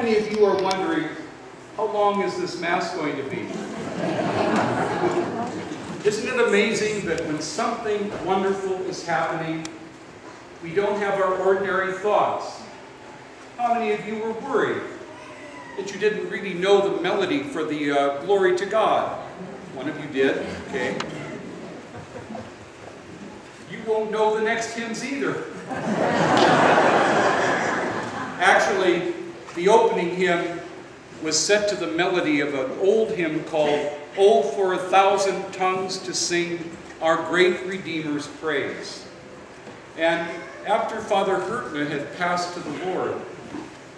many of you are wondering, how long is this Mass going to be? Isn't it amazing that when something wonderful is happening, we don't have our ordinary thoughts? How many of you were worried that you didn't really know the melody for the Glory to God? One of you did, okay. You won't know the next hymns either. Actually, the opening hymn was set to the melody of an old hymn called "Oh, for 1,000 tongues to sing our great Redeemer's praise." And after Father Hurtna had passed to the Lord,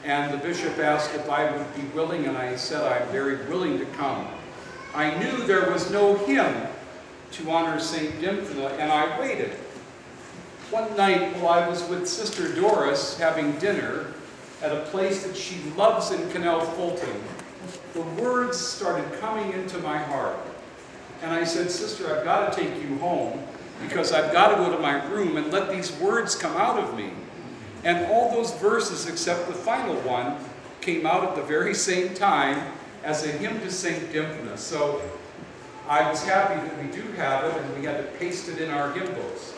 and the bishop asked if I would be willing, and I said I'm very willing to come, I knew there was no hymn to honor St. Dymphna, and I waited. One night while I was with Sister Doris having dinner at a place that she loves in Canal Fulton, the words started coming into my heart. And I said, "Sister, I've got to take you home because I've got to go to my room and let these words come out of me." And all those verses, except the final one, came out at the very same time as a hymn to St. Dymphna. So I was happy that we do have it, and we had to paste it in our hymn books.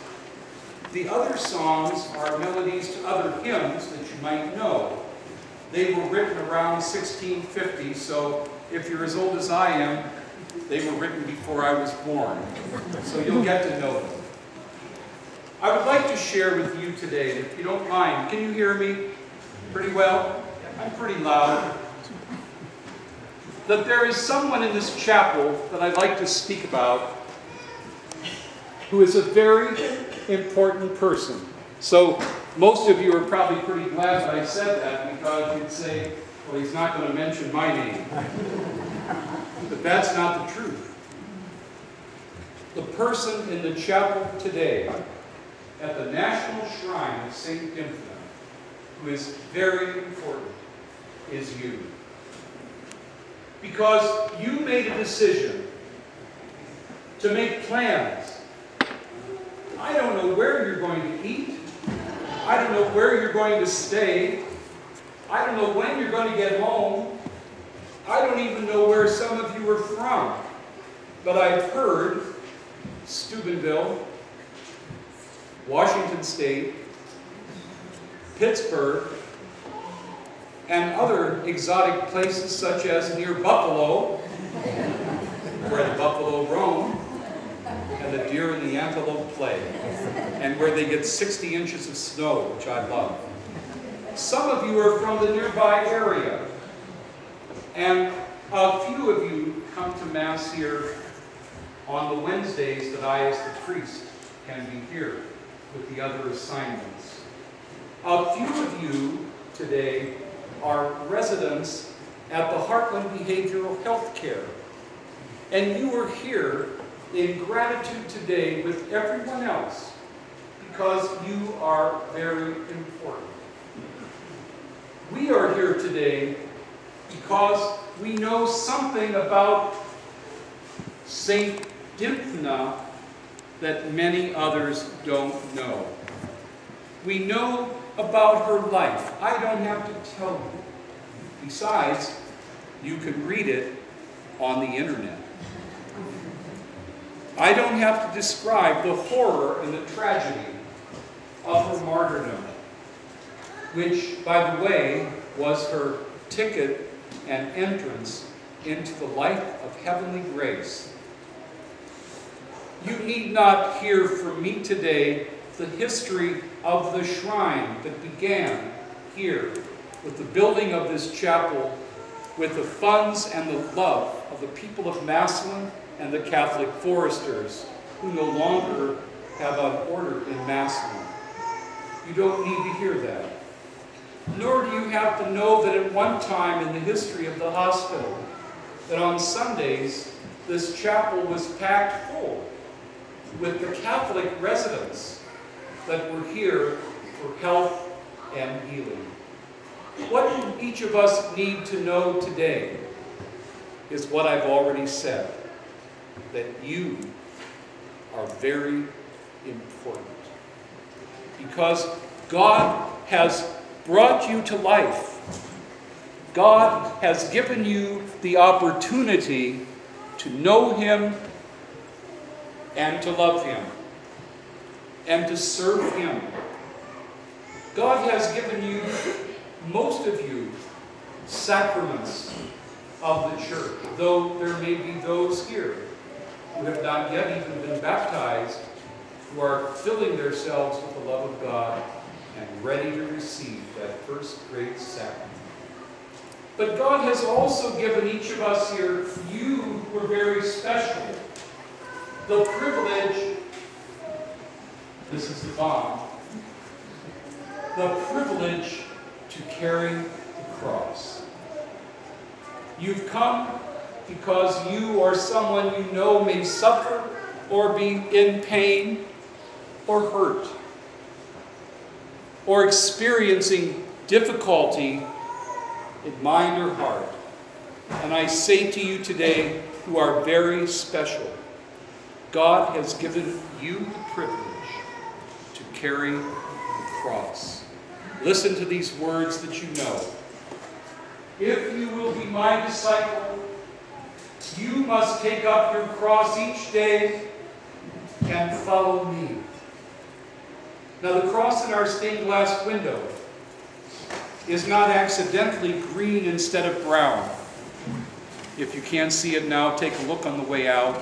The other songs are melodies to other hymns that you might know. They were written around 1650, so if you're as old as I am, they were written before I was born. So you'll get to know them. I would like to share with you today, if you don't mind, can you hear me pretty well? I'm pretty loud. That there is someone in this chapel that I'd like to speak about who is a very important person. So most of you are probably pretty glad that I said that, because you'd say, well, he's not going to mention my name. But that's not the truth. The person in the chapel today at the National Shrine of St. Dymphna, who is very important, is you. Because you made a decision to make plans. I don't know where you're going to eat. I don't know where you're going to stay. I don't know when you're going to get home. I don't even know where some of you are from. But I've heard Steubenville, Washington State, Pittsburgh, and other exotic places such as near Buffalo, where the buffalo roam, and the deer and the antelope play, and where they get 60 inches of snow, which I love. Some of you are from the nearby area, and a few of you come to Mass here on the Wednesdays that I, as the priest, can be here with the other assignments. A few of you today are residents at the Heartland Behavioral Health Care, and you are here in gratitude today with everyone else because you are very important. We are here today because we know something about St. Dymphna that many others don't know. We know about her life. I don't have to tell you. Besides, you can read it on the internet. I don't have to describe the horror and the tragedy of her martyrdom, which, by the way, was her ticket and entrance into the life of heavenly grace. You need not hear from me today the history of the shrine that began here with the building of this chapel, with the funds and the love of the people of Massillon and the Catholic foresters, who no longer have an order in Massillon. You don't need to hear that. Nor do you have to know that at one time in the history of the hospital, that on Sundays, this chapel was packed full with the Catholic residents that were here for health and healing. What each of us need to know today is what I've already said, that you are very important. Because God has brought you to life God has given you the opportunity to know Him and to love Him and to serve Him. God has given you, most of you, sacraments of the church, though there may be those here who have not yet even been baptized, who are filling themselves with the love of God and ready to receive that first great sacrament. But God has also given each of us here, you who are very special, the privilege, this is the bond, the privilege to carry the cross. You've come because you or someone you know may suffer or be in pain or hurt or experiencing difficulty in mind or heart. And I say to you today, who are very special, God has given you the privilege to carry the cross. Listen to these words that you know. If you will be my disciple, you must take up your cross each day and follow me. Now, the cross in our stained glass window is not accidentally green instead of brown. If you can't see it now, take a look on the way out.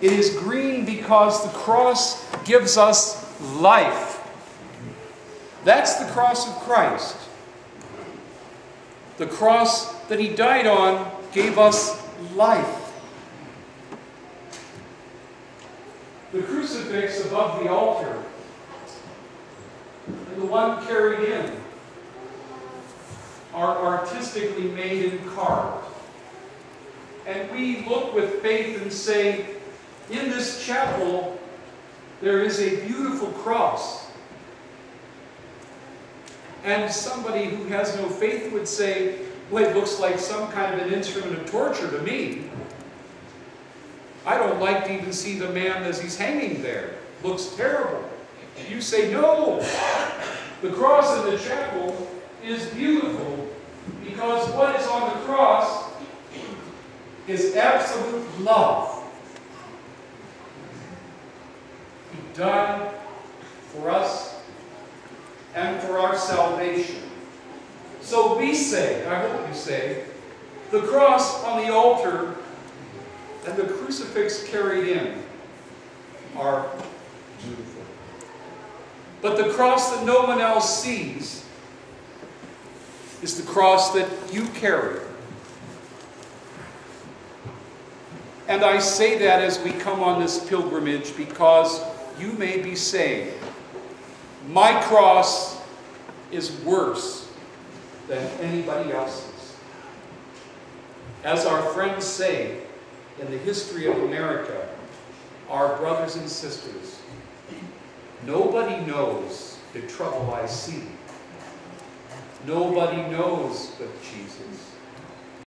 It is green because the cross gives us life. That's the cross of Christ. The cross that He died on gave us life. The crucifix above the altar and the one carried in are artistically made and carved. And we look with faith and say, in this chapel, there is a beautiful cross. And somebody who has no faith would say, well, it looks like some kind of an instrument of torture to me. I don't like to even see the man as he's hanging there. Looks terrible. You say, no, the cross in the chapel is beautiful because what is on the cross is absolute love. He died for us and for our salvation. So we say, I hope you say, the cross on the altar and the crucifix carried in are beautiful. But the cross that no one else sees is the cross that you carry. And I say that as we come on this pilgrimage because you may be saying, my cross is worse than anybody else's. As our friends say in the history of America, our brothers and sisters, nobody knows the trouble I see. Nobody knows but Jesus.